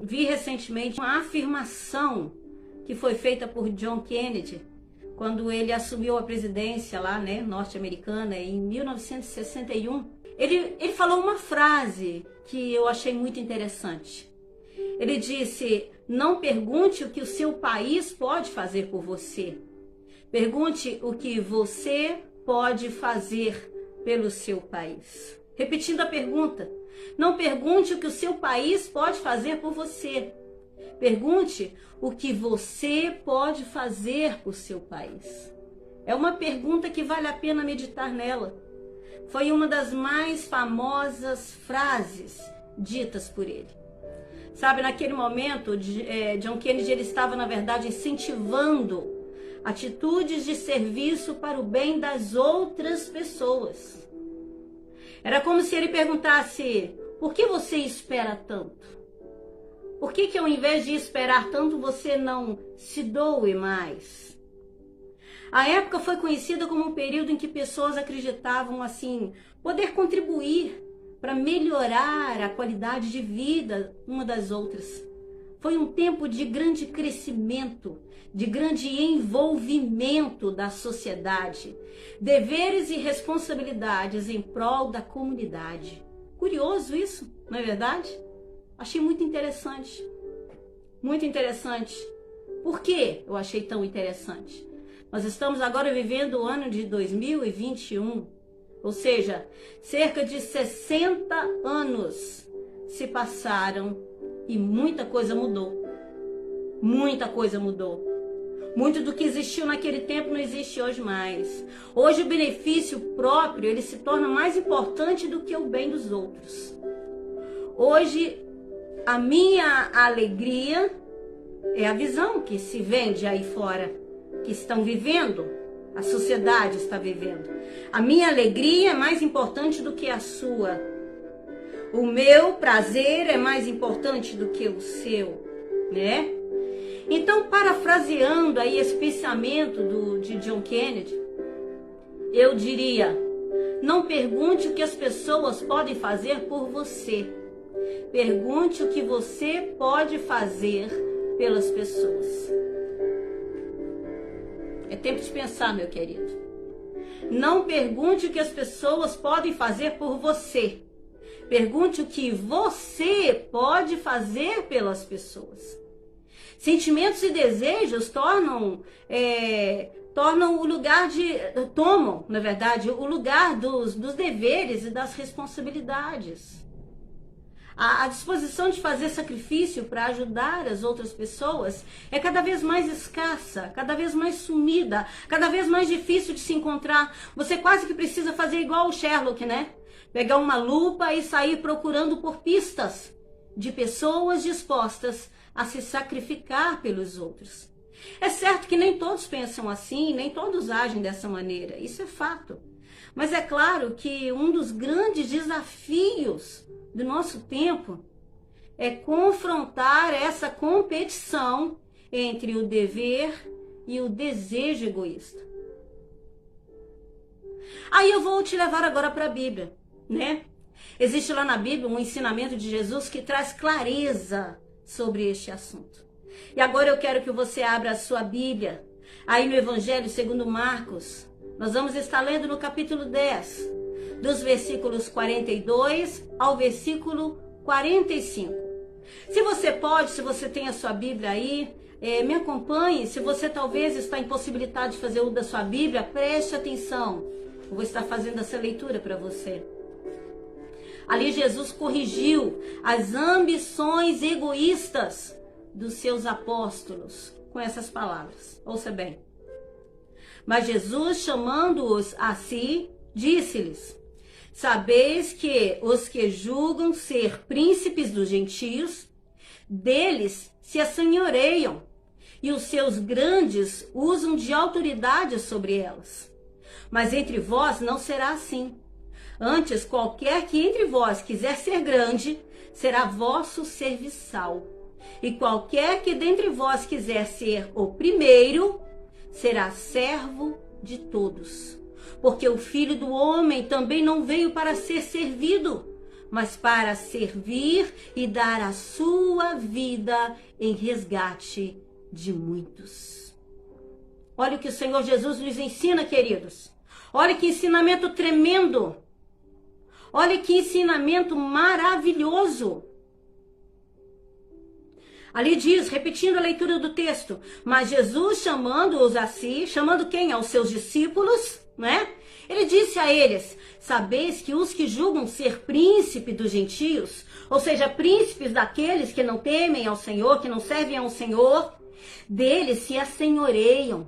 vi recentemente uma afirmação que foi feita por John Kennedy quando ele assumiu a presidência lá, né, norte-americana em 1961. Ele falou uma frase que eu achei muito interessante. Ele disse: não pergunte o que o seu país pode fazer por você. Pergunte o que você pode fazer pelo seu país. Repetindo a pergunta, não pergunte o que o seu país pode fazer por você. Pergunte o que você pode fazer por seu país. É uma pergunta que vale a pena meditar nela. Foi uma das mais famosas frases ditas por ele. Sabe, naquele momento, John Kennedy ele estava, na verdade, incentivando atitudes de serviço para o bem das outras pessoas. Era como se ele perguntasse: por que você espera tanto? Por que ao invés de esperar tanto, você não se doe mais? A época foi conhecida como um período em que pessoas acreditavam, assim, poder contribuir para melhorar a qualidade de vida uma das outras. Foi um tempo de grande crescimento, de grande envolvimento da sociedade, deveres e responsabilidades em prol da comunidade. Curioso isso, não é verdade? Achei muito interessante. Muito interessante. Por que eu achei tão interessante? Nós estamos agora vivendo o ano de 2021, ou seja, cerca de 60 anos se passaram e muita coisa mudou. Muita coisa mudou. Muito do que existiu naquele tempo não existe hoje mais. Hoje o benefício próprio ele se torna mais importante do que o bem dos outros. Hoje a minha alegria é a visão que se vende aí fora, que estão vivendo, a sociedade está vivendo. A minha alegria é mais importante do que a sua. O meu prazer é mais importante do que o seu, né? Então, parafraseando aí esse pensamento de John Kennedy, eu diria: não pergunte o que as pessoas podem fazer por você. Pergunte o que você pode fazer pelas pessoas. É tempo de pensar, meu querido. Não pergunte o que as pessoas podem fazer por você. Pergunte o que você pode fazer pelas pessoas. Sentimentos e desejos tomam, na verdade, o lugar dos deveres e das responsabilidades. A disposição de fazer sacrifício para ajudar as outras pessoas é cada vez mais escassa, cada vez mais sumida, cada vez mais difícil de se encontrar. Você quase que precisa fazer igual o Sherlock, né? Pegar uma lupa e sair procurando por pistas de pessoas dispostas a se sacrificar pelos outros. É certo que nem todos pensam assim, nem todos agem dessa maneira, isso é fato. Mas é claro que um dos grandes desafios do nosso tempo é confrontar essa competição entre o dever e o desejo egoísta. Aí eu vou te levar agora para a Bíblia, né? Existe lá na Bíblia um ensinamento de Jesus que traz clareza sobre este assunto. E agora eu quero que você abra a sua Bíblia, aí no Evangelho segundo Marcos. Nós vamos estar lendo no capítulo 10, dos versículos 42 ao versículo 45. Se você pode, se você tem a sua Bíblia aí, me acompanhe. Se você talvez está impossibilitado de fazer uso da sua Bíblia, preste atenção. Eu vou estar fazendo essa leitura para você. Ali Jesus corrigiu as ambições egoístas dos seus apóstolos com essas palavras. Ouça bem. Mas Jesus, chamando-os a si, disse-lhes: sabeis que os que julgam ser príncipes dos gentios, deles se assenhoreiam, e os seus grandes usam de autoridade sobre elas. Mas entre vós não será assim. Antes, qualquer que entre vós quiser ser grande, será vosso serviçal. E qualquer que dentre vós quiser ser o primeiro, será servo de todos. Porque o Filho do Homem também não veio para ser servido, mas para servir e dar a sua vida em resgate de muitos. Olha o que o Senhor Jesus nos ensina, queridos. Olha que ensinamento tremendo. Olha que ensinamento maravilhoso. Ali diz, repetindo a leitura do texto, mas Jesus chamando-os a si, chamando quem? Aos seus discípulos, né? Ele disse a eles, sabeis que os que julgam ser príncipe dos gentios, ou seja, príncipes daqueles que não temem ao Senhor, que não servem ao Senhor, deles se assenhoreiam.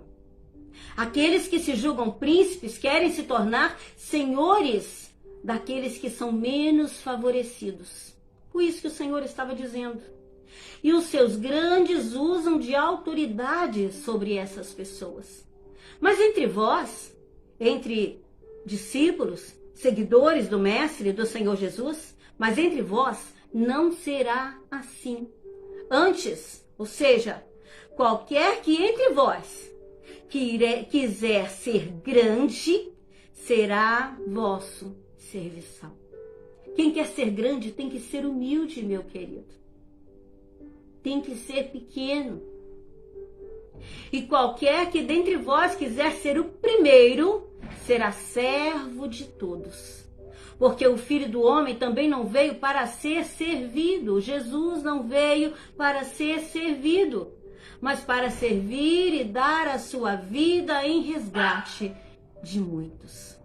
Aqueles que se julgam príncipes querem se tornar senhores daqueles que são menos favorecidos. Por isso que o Senhor estava dizendo. E os seus grandes usam de autoridade sobre essas pessoas. Mas entre vós, entre discípulos, seguidores do Mestre, do Senhor Jesus, mas entre vós não será assim. Antes, ou seja, qualquer que entre vós quiser ser grande, será vosso serviçal. Quem quer ser grande tem que ser humilde, meu querido. Tem que ser pequeno. E qualquer que dentre vós quiser ser o primeiro, será servo de todos. Porque o Filho do Homem também não veio para ser servido. Jesus não veio para ser servido, mas para servir e dar a sua vida em resgate de muitos.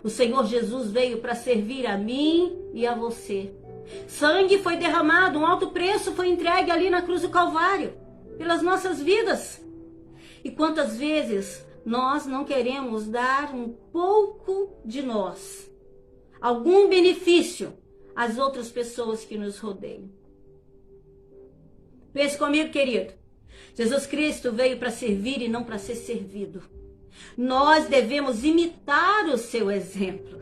O Senhor Jesus veio para servir a mim e a você. Sangue foi derramado, um alto preço foi entregue ali na cruz do Calvário, pelas nossas vidas. E quantas vezes nós não queremos dar um pouco de nós, algum benefício às outras pessoas que nos rodeiam? Pense comigo, querido. Jesus Cristo veio para servir e não para ser servido. Nós devemos imitar o seu exemplo,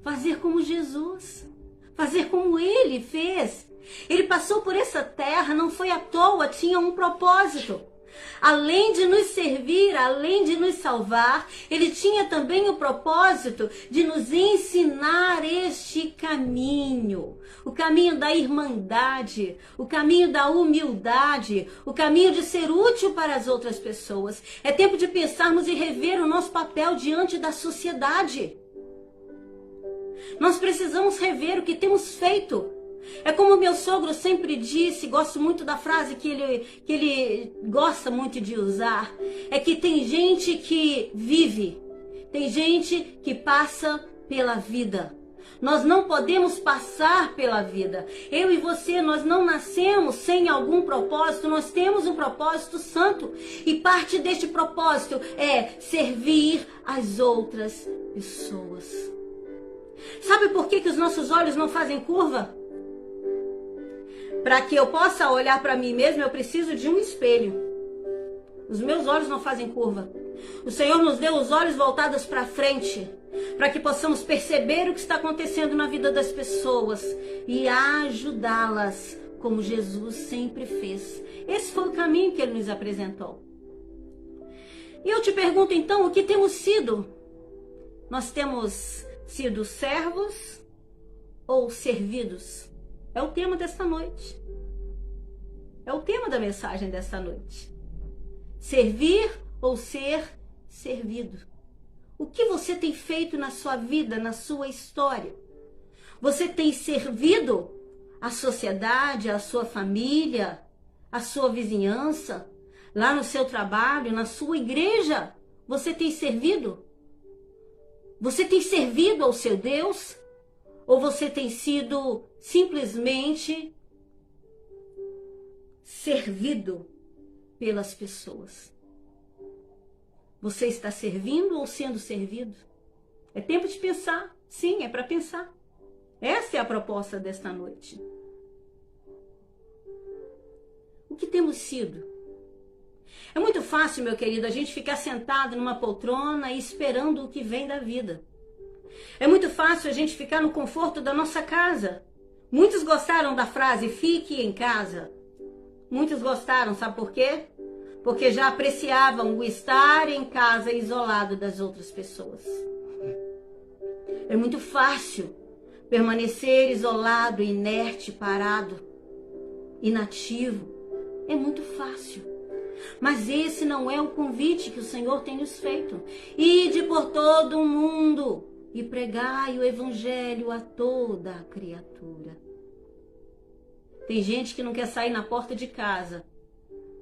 fazer como Jesus, fazer como ele fez. Ele passou por essa terra, não foi à toa, tinha um propósito. Além de nos servir, além de nos salvar, ele tinha também o propósito de nos ensinar este caminho. O caminho da irmandade, o caminho da humildade, o caminho de ser útil para as outras pessoas. É tempo de pensarmos e rever o nosso papel diante da sociedade. Nós precisamos rever o que temos feito. É como meu sogro sempre disse, gosto muito da frase que ele gosta muito de usar, é que tem gente que vive, tem gente que passa pela vida. Nós não podemos passar pela vida. Eu e você, nós não nascemos sem algum propósito, nós temos um propósito santo. E parte deste propósito é servir as outras pessoas. Sabe por que os nossos olhos não fazem curva? Para que eu possa olhar para mim mesmo, eu preciso de um espelho. Os meus olhos não fazem curva. O Senhor nos deu os olhos voltados para frente, para que possamos perceber o que está acontecendo na vida das pessoas e ajudá-las, como Jesus sempre fez. Esse foi o caminho que ele nos apresentou. E eu te pergunto então, o que temos sido? Nós temos sido servos ou servidos? É o tema desta noite. É o tema da mensagem desta noite. Servir ou ser servido? O que você tem feito na sua vida, na sua história? Você tem servido a sociedade, a sua família, a sua vizinhança, lá no seu trabalho, na sua igreja? Você tem servido? Você tem servido ao seu Deus? Ou você tem sido simplesmente servido pelas pessoas? Você está servindo ou sendo servido? É tempo de pensar. Sim, é para pensar. Essa é a proposta desta noite. O que temos sido? É muito fácil, meu querido, a gente ficar sentado numa poltrona e esperando o que vem da vida. É muito fácil a gente ficar no conforto da nossa casa. Muitos gostaram da frase, fique em casa. Muitos gostaram, sabe por quê? Porque já apreciavam o estar em casa isolado das outras pessoas. É muito fácil Permanecer isolado, inerte, parado, inativo, é muito fácil. Mas esse não é o convite que o Senhor tem nos feito. Ide por todo o mundo e pregai o evangelho a toda a criatura. Tem gente que não quer sair na porta de casa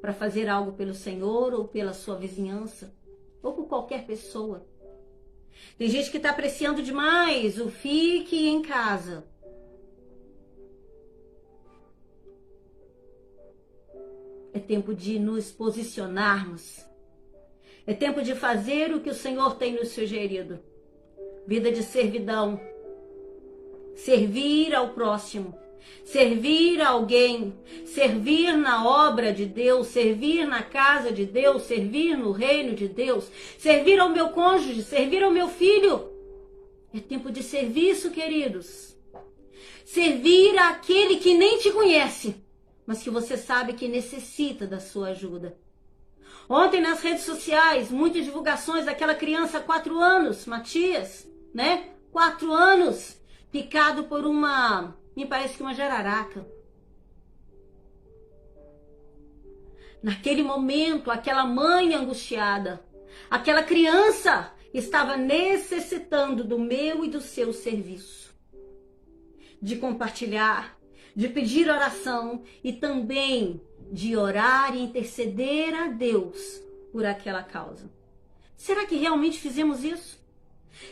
para fazer algo pelo Senhor ou pela sua vizinhança, ou por qualquer pessoa. Tem gente que está apreciando demais o fique em casa. É tempo de nos posicionarmos. É tempo de fazer o que o Senhor tem nos sugerido. Vida de servidão. Servir ao próximo. Servir a alguém. Servir na obra de Deus. Servir na casa de Deus. Servir no reino de Deus. Servir ao meu cônjuge. Servir ao meu filho. É tempo de serviço, queridos. Servir àquele que nem te conhece, mas que você sabe que necessita da sua ajuda. Ontem nas redes sociais, muitas divulgações daquela criança 4 anos, Matias, né? 4 anos, picado por me parece que uma jararaca. Naquele momento, aquela mãe angustiada, aquela criança estava necessitando do meu e do seu serviço. De compartilhar, de pedir oração e também de orar e interceder a Deus por aquela causa. Será que realmente fizemos isso?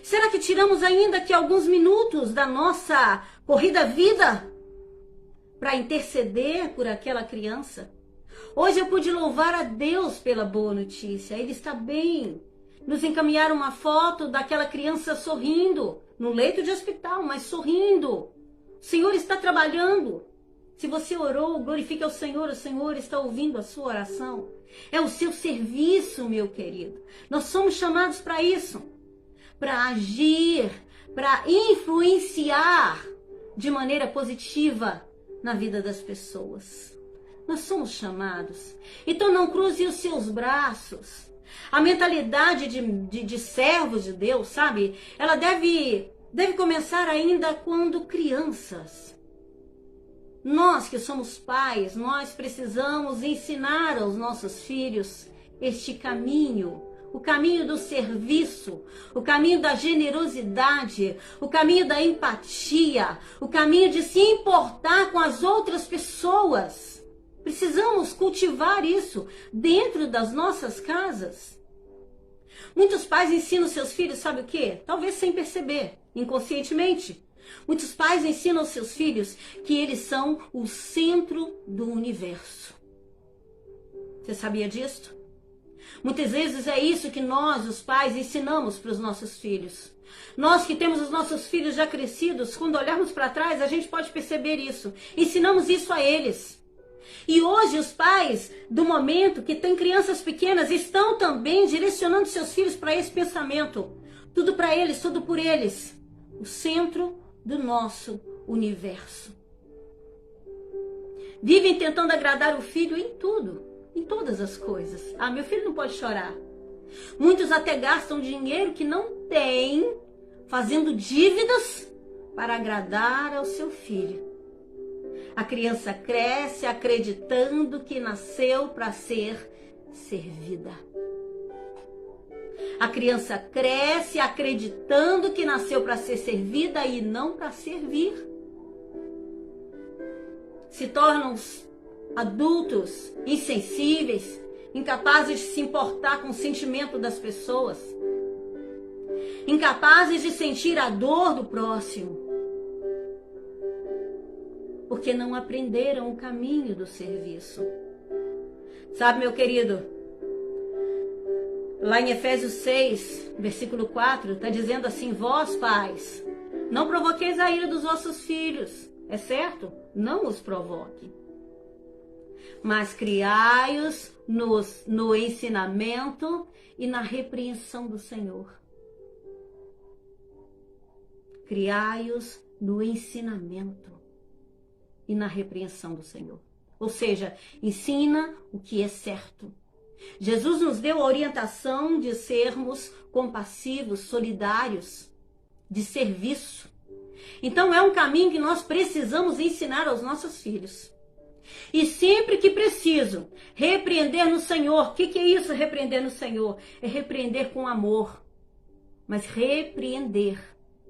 Será que tiramos ainda aqui alguns minutos da nossa corrida-vida para interceder por aquela criança? Hoje eu pude louvar a Deus pela boa notícia. Ele está bem. Nos encaminharam uma foto daquela criança sorrindo, no leito de hospital, mas sorrindo. O Senhor está trabalhando. Se você orou, glorifique ao Senhor. O Senhor está ouvindo a sua oração. É o seu serviço, meu querido. Nós somos chamados para isso. Para agir, para influenciar de maneira positiva na vida das pessoas. Nós somos chamados. Então não cruze os seus braços. A mentalidade de servos de Deus, sabe? Ela deve começar ainda quando crianças. Nós que somos pais, nós precisamos ensinar aos nossos filhos este caminho, o caminho do serviço, o caminho da generosidade, o caminho da empatia, o caminho de se importar com as outras pessoas. Precisamos cultivar isso dentro das nossas casas. Muitos pais ensinam seus filhos, sabe o quê? Talvez sem perceber, inconscientemente. Muitos pais ensinam aos seus filhos que eles são o centro do universo. Você sabia disso? Muitas vezes é isso que nós, os pais, ensinamos para os nossos filhos. Nós que temos os nossos filhos já crescidos, quando olharmos para trás, a gente pode perceber isso. Ensinamos isso a eles. E hoje os pais do momento que têm crianças pequenas estão também direcionando seus filhos para esse pensamento. Tudo para eles, tudo por eles. O centro do nosso universo. Vivem tentando agradar o filho em tudo, em todas as coisas. Ah, meu filho não pode chorar. Muitos até gastam dinheiro que não têm, fazendo dívidas para agradar ao seu filho. A criança cresce acreditando que nasceu para ser servida. A criança cresce acreditando que nasceu para ser servida e não para servir. Se tornam adultos insensíveis, incapazes de se importar com o sentimento das pessoas, incapazes de sentir a dor do próximo, porque não aprenderam o caminho do serviço. Sabe, meu querido, lá em Efésios 6, versículo 4, está dizendo assim: vós, pais, não provoqueis a ira dos vossos filhos. É certo? Não os provoque. Mas criai-os no ensinamento e na repreensão do Senhor. Criai-os no ensinamento e na repreensão do Senhor. Ou seja, ensina o que é certo. Jesus nos deu a orientação de sermos compassivos, solidários, de serviço. Então é um caminho que nós precisamos ensinar aos nossos filhos. E sempre que preciso, repreender no Senhor. O que é isso, repreender no Senhor? É repreender com amor. Mas repreender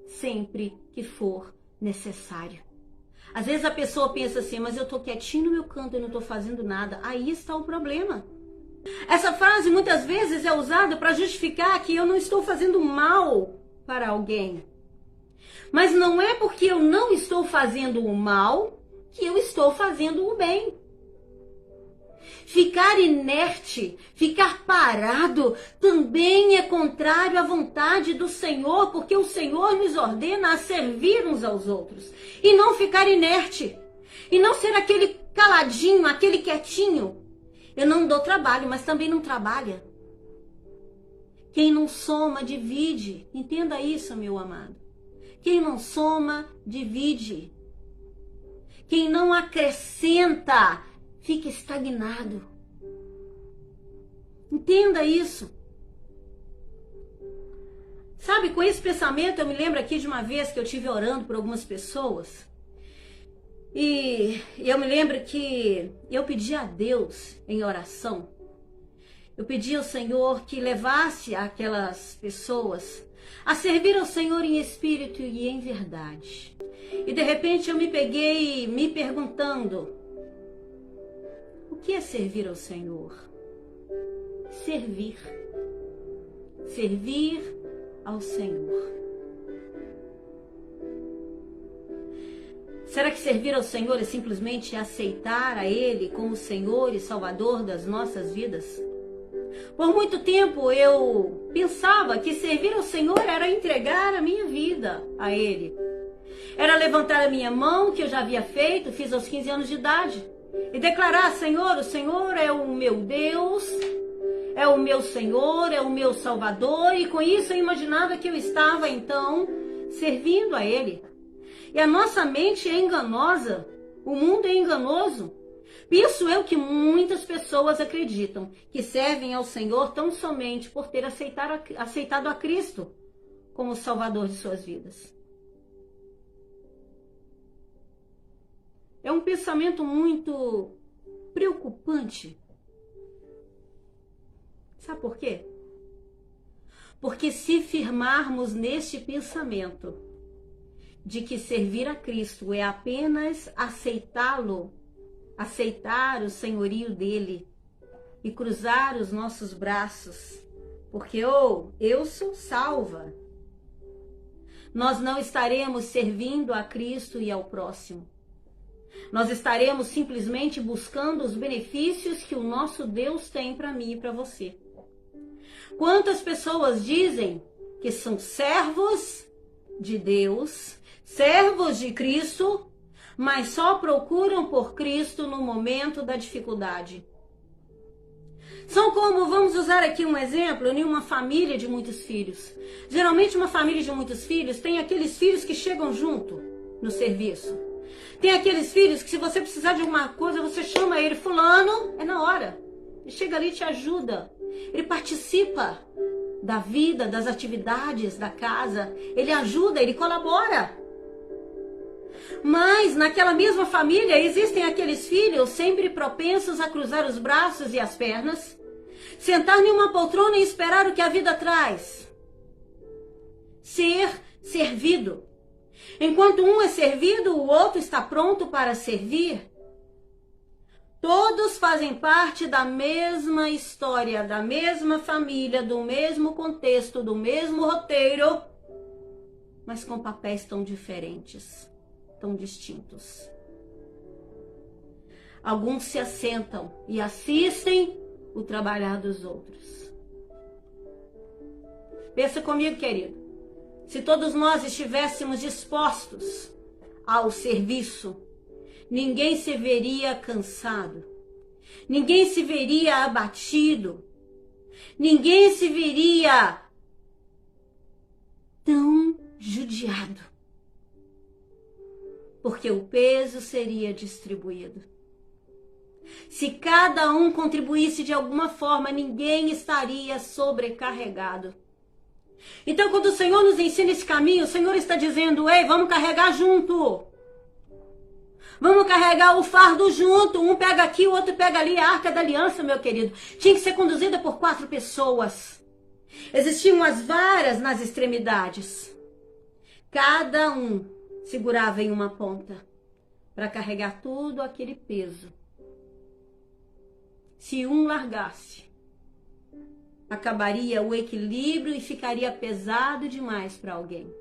sempre que for necessário. Às vezes a pessoa pensa assim, mas eu estou quietinho no meu canto e não estou fazendo nada. Aí está o problema. Essa frase muitas vezes é usada para justificar que eu não estou fazendo mal para alguém. Mas não é porque eu não estou fazendo o mal que eu estou fazendo o bem. Ficar inerte, ficar parado, também é contrário à vontade do Senhor, porque o Senhor nos ordena a servir uns aos outros. E não ficar inerte. E não ser aquele caladinho, aquele quietinho. Eu não dou trabalho, mas também não trabalha. Quem não soma, divide. Entenda isso, meu amado. Quem não soma, divide. Quem não acrescenta, fica estagnado. Entenda isso. Sabe, com esse pensamento, eu me lembro aqui de uma vez que eu estive orando por algumas pessoas. E eu me lembro que eu pedi a Deus em oração. Eu pedi ao Senhor que levasse aquelas pessoas a servir ao Senhor em espírito e em verdade. E de repente eu me peguei me perguntando: o que é servir ao Senhor? Servir. Servir ao Senhor. Será que servir ao Senhor é simplesmente aceitar a Ele como Senhor e Salvador das nossas vidas? Por muito tempo eu pensava que servir ao Senhor era entregar a minha vida a Ele. Era levantar a minha mão, que eu já havia feito, fiz aos 15 anos de idade, e declarar: Senhor, o Senhor é o meu Deus, é o meu Senhor, é o meu Salvador, e com isso eu imaginava que eu estava então servindo a Ele. E a nossa mente é enganosa, o mundo é enganoso. Penso eu que muitas pessoas acreditam que servem ao Senhor tão somente por ter aceitado a Cristo como Salvador de suas vidas. É um pensamento muito preocupante. Sabe por quê? Porque se firmarmos neste pensamento de que servir a Cristo é apenas aceitá-lo, aceitar o senhorio dele e cruzar os nossos braços, porque eu sou salva, nós não estaremos servindo a Cristo e ao próximo. Nós estaremos simplesmente buscando os benefícios que o nosso Deus tem para mim e para você. Quantas pessoas dizem que são servos de Deus, servos de Cristo, mas só procuram por Cristo no momento da dificuldade? São como, vamos usar aqui um exemplo, em uma família de muitos filhos. Geralmente uma família de muitos filhos tem aqueles filhos que chegam junto no serviço. Tem aqueles filhos que se você precisar de alguma coisa, você chama ele: fulano, é na hora. Ele chega ali e te ajuda. Ele participa da vida, das atividades da casa. Ele ajuda, ele colabora. Mas naquela mesma família existem aqueles filhos sempre propensos a cruzar os braços e as pernas, sentar em uma poltrona e esperar o que a vida traz. Ser servido. Enquanto um é servido, o outro está pronto para servir. Todos fazem parte da mesma história, da mesma família, do mesmo contexto, do mesmo roteiro, mas com papéis tão diferentes, tão distintos. Alguns se assentam e assistem o trabalhar dos outros. Pensa comigo, querido. Se todos nós estivéssemos dispostos ao serviço, ninguém se veria cansado, ninguém se veria abatido, ninguém se veria tão judiado, porque o peso seria distribuído. Se cada um contribuísse de alguma forma, ninguém estaria sobrecarregado. Então, quando o Senhor nos ensina esse caminho, o Senhor está dizendo, ei, vamos carregar junto. Vamos carregar o fardo junto. Um pega aqui, o outro pega ali. A Arca da Aliança, meu querido, tinha que ser conduzida por 4 pessoas. Existiam as varas nas extremidades. Cada um segurava em uma ponta para carregar todo aquele peso. Se um largasse, acabaria o equilíbrio e ficaria pesado demais para alguém.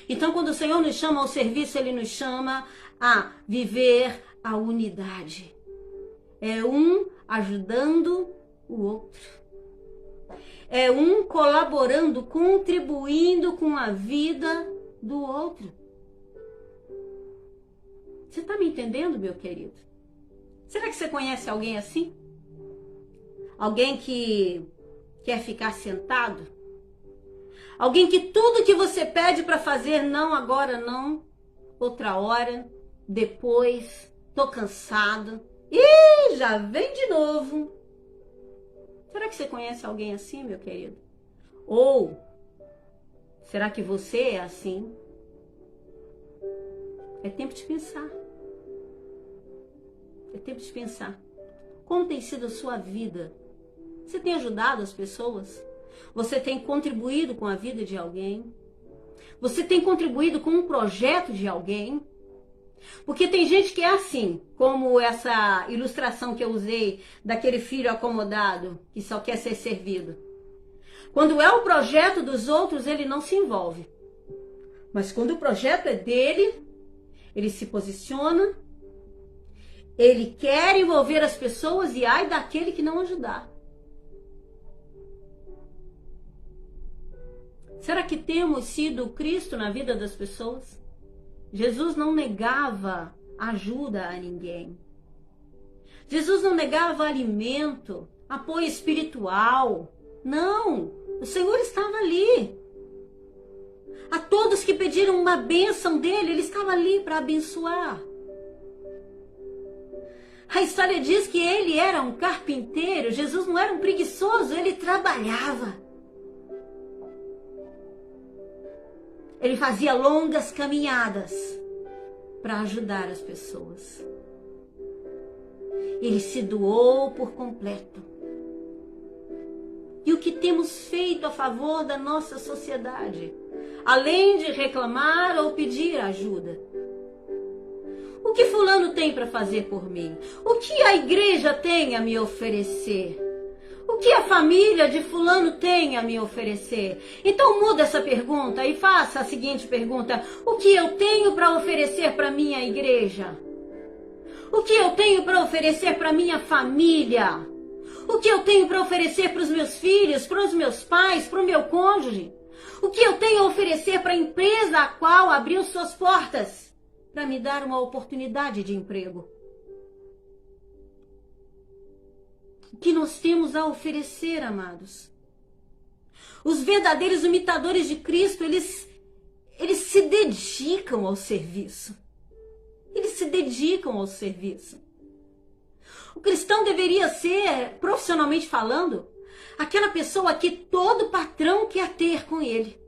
Então, quando o Senhor nos chama ao serviço, Ele nos chama a viver a unidade. É um ajudando o outro. É um colaborando, contribuindo com a vida do outro. Você está me entendendo, meu querido? Será que você conhece alguém assim? Alguém que quer ficar sentado? Alguém que tudo que você pede para fazer, não, agora não, outra hora, depois, tô cansado. Ih, já vem de novo. Será que você conhece alguém assim, meu querido? Ou será que você é assim? É tempo de pensar. É tempo de pensar. Como tem sido a sua vida? Você tem ajudado as pessoas? Você tem contribuído com a vida de alguém? Você tem contribuído com um projeto de alguém? Porque tem gente que é assim, como essa ilustração que eu usei daquele filho acomodado que só quer ser servido. Quando é o projeto dos outros, ele não se envolve. Mas quando o projeto é dele, ele se posiciona, ele quer envolver as pessoas e ai daquele que não ajudar. Será que temos sido Cristo na vida das pessoas? Jesus não negava ajuda a ninguém. Jesus não negava alimento, apoio espiritual. Não, o Senhor estava ali. A todos que pediram uma bênção dele, ele estava ali para abençoar. A história diz que ele era um carpinteiro. Jesus não era um preguiçoso, ele trabalhava. Ele fazia longas caminhadas para ajudar as pessoas. Ele se doou por completo. E o que temos feito a favor da nossa sociedade? Além de reclamar ou pedir ajuda. O que fulano tem para fazer por mim? O que a igreja tem a me oferecer? O que a família de fulano tem a me oferecer? Então muda essa pergunta e faça a seguinte pergunta: o que eu tenho para oferecer para minha igreja? O que eu tenho para oferecer para minha família? O que eu tenho para oferecer para os meus filhos, para os meus pais, para o meu cônjuge? O que eu tenho a oferecer para a empresa a qual abriu suas portas para me dar uma oportunidade de emprego? O que nós temos a oferecer, amados? Os verdadeiros imitadores de Cristo, eles se dedicam ao serviço. Eles se dedicam ao serviço. O cristão deveria ser, profissionalmente falando, aquela pessoa que todo patrão quer ter com ele.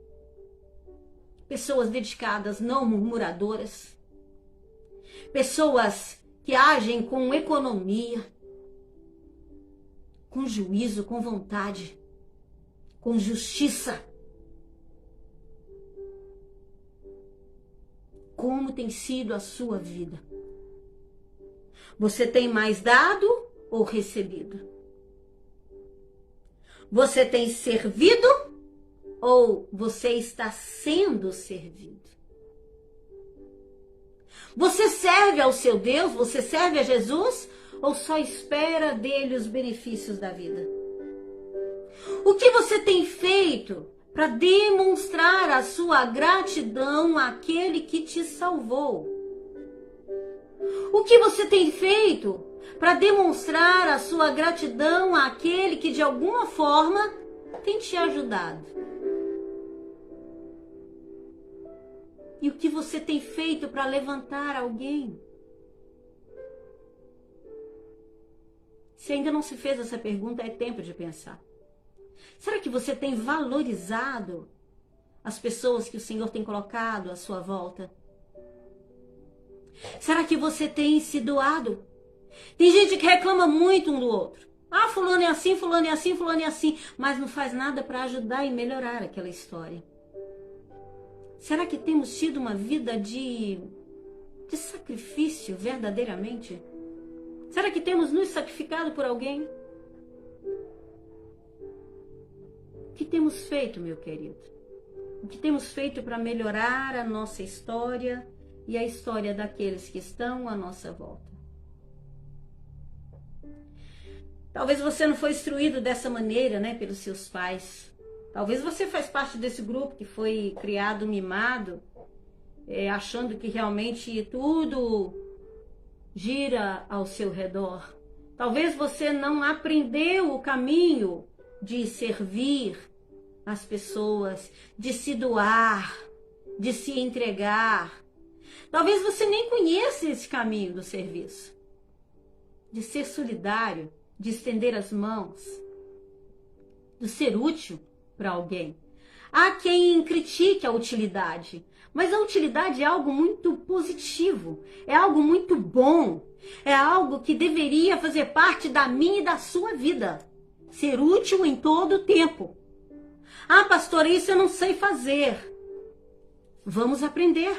Pessoas dedicadas, não murmuradoras. Pessoas que agem com economia, com juízo, com vontade, com justiça. Como tem sido a sua vida? Você tem mais dado ou recebido? Você tem servido ou você está sendo servido? Você serve ao seu Deus? Você serve a Jesus? Ou só espera dele os benefícios da vida? O que você tem feito para demonstrar a sua gratidão àquele que te salvou? O que você tem feito para demonstrar a sua gratidão àquele que de alguma forma tem te ajudado? E o que você tem feito para levantar alguém? Se ainda não se fez essa pergunta, é tempo de pensar. Será que você tem valorizado as pessoas que o Senhor tem colocado à sua volta? Será que você tem se doado? Tem gente que reclama muito um do outro. Ah, fulano é assim, fulano é assim, fulano é assim. Mas não faz nada para ajudar e melhorar aquela história. Será que temos tido uma vida de sacrifício verdadeiramente? Será que temos nos sacrificado por alguém? O que temos feito, meu querido? O que temos feito para melhorar a nossa história e a história daqueles que estão à nossa volta? Talvez você não foi instruído dessa maneira, né, pelos seus pais. Talvez você faz parte desse grupo que foi criado mimado, achando que realmente tudo gira ao seu redor. Talvez você não aprendeu o caminho de servir as pessoas, de se doar, de se entregar. Talvez você nem conheça esse caminho do serviço, de ser solidário, de estender as mãos, de ser útil para alguém. Há quem critique a utilidade, mas a utilidade é algo muito positivo, é algo muito bom, é algo que deveria fazer parte da minha e da sua vida. Ser útil em todo o tempo. Ah, pastor, isso eu não sei fazer. Vamos aprender.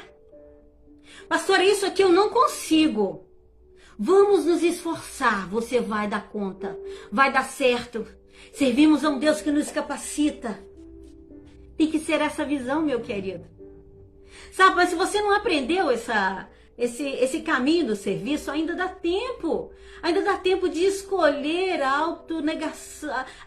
Pastor, isso aqui eu não consigo. Vamos nos esforçar, você vai dar conta, vai dar certo. Servimos a um Deus que nos capacita. Tem que ser essa visão, meu querido. Sabe, mas se você não aprendeu esse caminho do serviço, ainda dá tempo. Ainda dá tempo de escolher a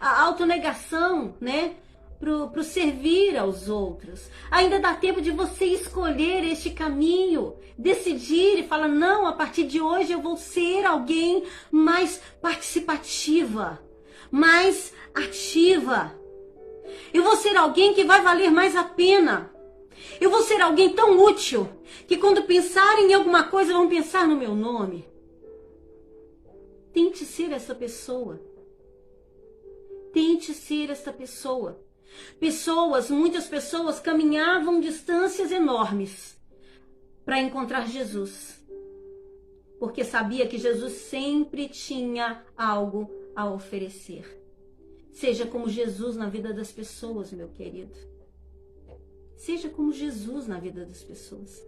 autonegação, né? Pro servir aos outros. Ainda dá tempo de você escolher este caminho, decidir e falar, não, a partir de hoje eu vou ser alguém mais participativa, mais ativa. Eu vou ser alguém que vai valer mais a pena. Eu vou ser alguém tão útil que quando pensarem em alguma coisa vão pensar no meu nome. Tente ser essa pessoa. Tente ser essa pessoa. Muitas pessoas caminhavam distâncias enormes para encontrar Jesus, porque sabia que Jesus sempre tinha algo a oferecer. Seja como Jesus na vida das pessoas, meu querido. Seja como Jesus na vida das pessoas.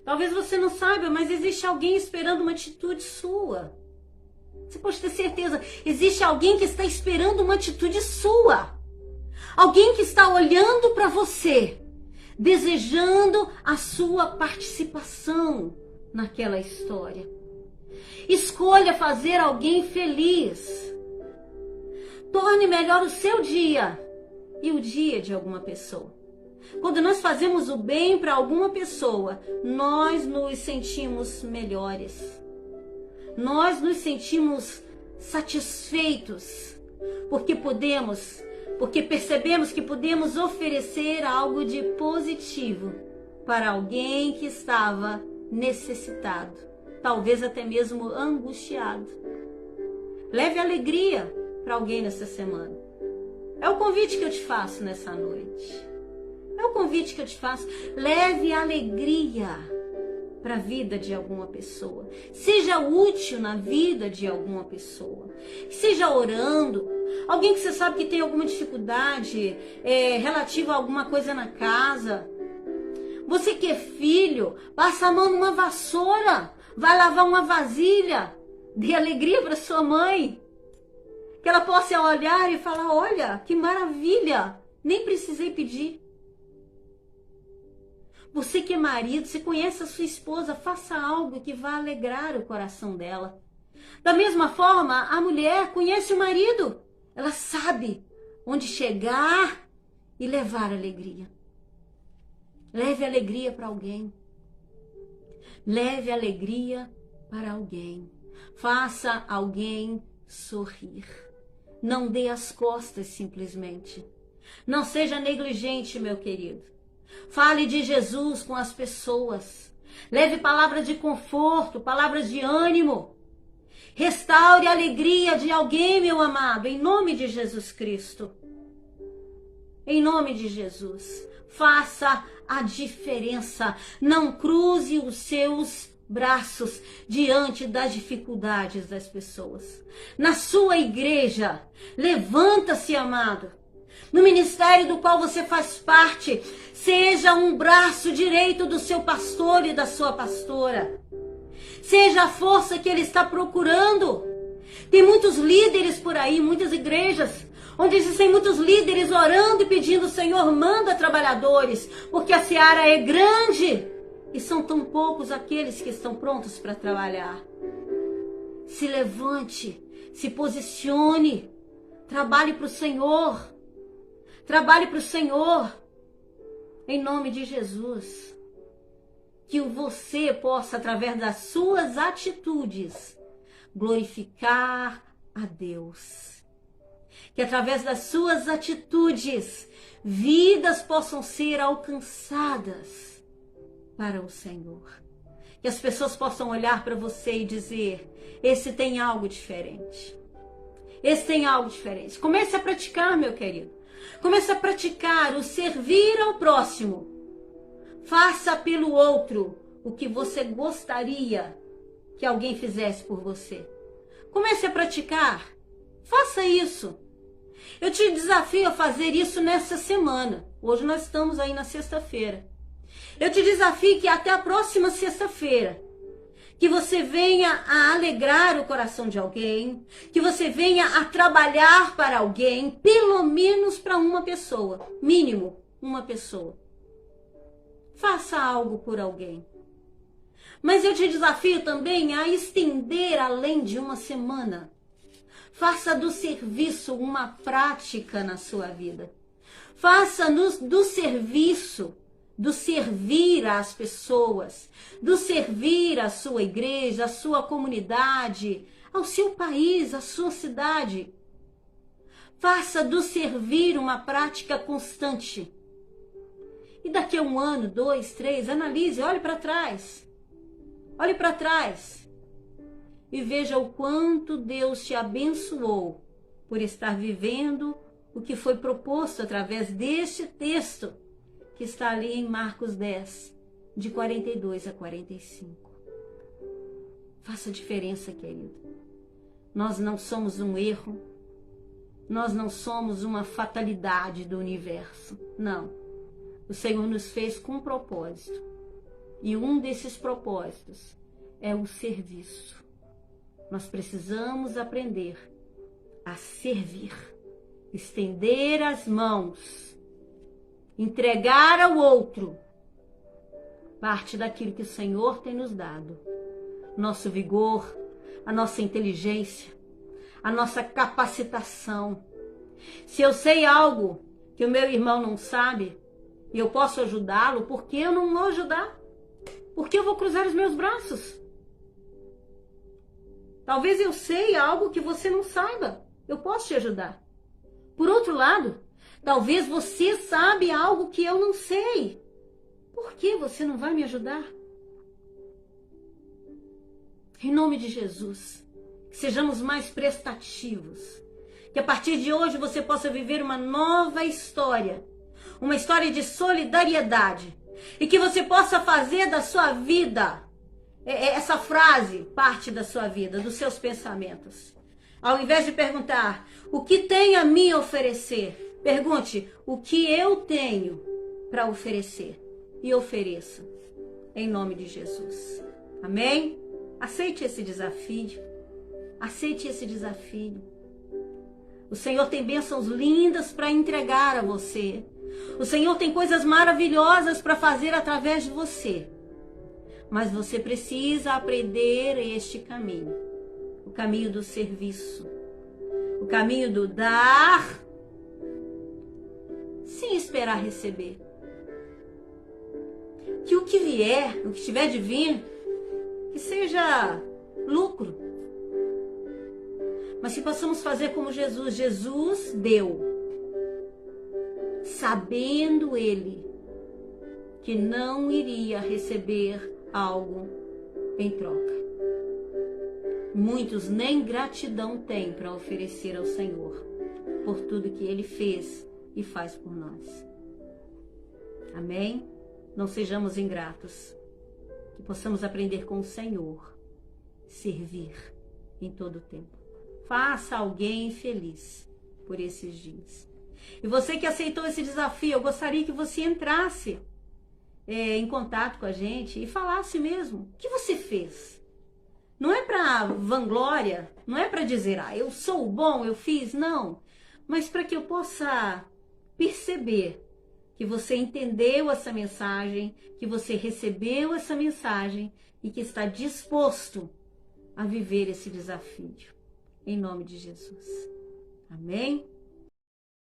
Talvez você não saiba, mas existe alguém esperando uma atitude sua. Você pode ter certeza, existe alguém que está esperando uma atitude sua. Alguém que está olhando para você, desejando a sua participação naquela história. Escolha fazer alguém feliz. Torne melhor o seu dia e o dia de alguma pessoa. Quando nós fazemos o bem para alguma pessoa, nós nos sentimos melhores. Nós nos sentimos satisfeitos, porque percebemos que podemos oferecer algo de positivo para alguém que estava necessitado, talvez até mesmo angustiado. Leve alegria para alguém nessa semana. É o convite que eu te faço nessa noite. É o convite que eu te faço. Leve alegria para a vida de alguma pessoa. Seja útil na vida de alguma pessoa. Seja orando. Alguém que você sabe que tem alguma dificuldade relativa a alguma coisa na casa. Você que é filho, passa a mão numa vassoura. Vai lavar uma vasilha. Dê alegria para sua mãe. Que ela possa olhar e falar, olha, que maravilha. Nem precisei pedir. Você que é marido, você conhece a sua esposa, faça algo que vá alegrar o coração dela. Da mesma forma, a mulher conhece o marido. Ela sabe onde chegar e levar alegria. Leve alegria para alguém. Leve alegria para alguém. Faça alguém sorrir. Não dê as costas simplesmente. Não seja negligente, meu querido. Fale de Jesus com as pessoas. Leve palavras de conforto, palavras de ânimo. Restaure a alegria de alguém, meu amado, em nome de Jesus Cristo. Em nome de Jesus. Faça a diferença. Não cruze os seus braços diante das dificuldades das pessoas. Na sua igreja, levanta-se, amado. No ministério do qual você faz parte, seja um braço direito do seu pastor e da sua pastora. Seja a força que ele está procurando. Tem muitos líderes por aí, muitas igrejas, onde existem muitos líderes orando e pedindo: Senhor, manda trabalhadores, porque a seara é grande e são tão poucos aqueles que estão prontos para trabalhar. Se levante, se posicione, trabalhe para o Senhor. Trabalhe para o Senhor, em nome de Jesus. Que você possa, através das suas atitudes, glorificar a Deus. Que através das suas atitudes, vidas possam ser alcançadas para o Senhor. Que as pessoas possam olhar para você e dizer: esse tem algo diferente. Esse tem algo diferente. Comece a praticar, meu querido. Comece a praticar o servir ao próximo. Faça pelo outro o que você gostaria que alguém fizesse por você. Comece a praticar. Faça isso. Eu te desafio a fazer isso nessa semana. Hoje nós estamos aí na sexta-feira. Eu te desafio que até a próxima sexta-feira, que você venha a alegrar o coração de alguém, que você venha a trabalhar para alguém, pelo menos para uma pessoa, mínimo uma pessoa. Faça algo por alguém. Mas eu te desafio também a estender além de uma semana. Faça do serviço uma prática na sua vida. Faça do serviço, do servir às pessoas, do servir à sua igreja, à sua comunidade, ao seu país, à sua cidade. Faça do servir uma prática constante. E daqui a 1 ano, 2, 3, analise, olhe para trás. Olhe para trás e veja o quanto Deus te abençoou por estar vivendo o que foi proposto através deste texto que está ali em Marcos 10, de 42 a 45. Faça diferença, querido. Nós não somos um erro, nós não somos uma fatalidade do universo, não. O Senhor nos fez com um propósito, e um desses propósitos é o serviço. Nós precisamos aprender a servir, estender as mãos, entregar ao outro parte daquilo que o Senhor tem nos dado. Nosso vigor, a nossa inteligência, a nossa capacitação. Se eu sei algo que o meu irmão não sabe e eu posso ajudá-lo, por que eu não vou ajudar? Por que eu vou cruzar os meus braços? Talvez eu sei algo que você não saiba. Eu posso te ajudar. Por outro lado, talvez você sabe algo que eu não sei. Por que você não vai me ajudar? Em nome de Jesus, que sejamos mais prestativos. Que a partir de hoje você possa viver uma nova história. Uma história de solidariedade. E que você possa fazer da sua vida, essa frase, parte da sua vida, dos seus pensamentos. Ao invés de perguntar, o que tem a me oferecer? Pergunte, o que eu tenho para oferecer? E ofereça, em nome de Jesus. Amém? Aceite esse desafio. Aceite esse desafio. O Senhor tem bênçãos lindas para entregar a você. O Senhor tem coisas maravilhosas para fazer através de você. Mas você precisa aprender este caminho. O caminho do serviço. O caminho do dar sem esperar receber. Que o que vier, o que tiver de vir, que seja lucro. Mas que possamos fazer como Jesus. Jesus deu, sabendo ele que não iria receber algo em troca. Muitos nem gratidão têm para oferecer ao Senhor por tudo que Ele fez e faz por nós. Amém? Não sejamos ingratos. Que possamos aprender com o Senhor, servir em todo o tempo. Faça alguém feliz por esses dias. E você que aceitou esse desafio, eu gostaria que você entrasse em contato com a gente e falasse mesmo o que você fez. Não é para vanglória, não é para dizer, eu sou bom, eu fiz, não. Mas para que eu possa perceber que você entendeu essa mensagem, que você recebeu essa mensagem e que está disposto a viver esse desafio. Em nome de Jesus. Amém?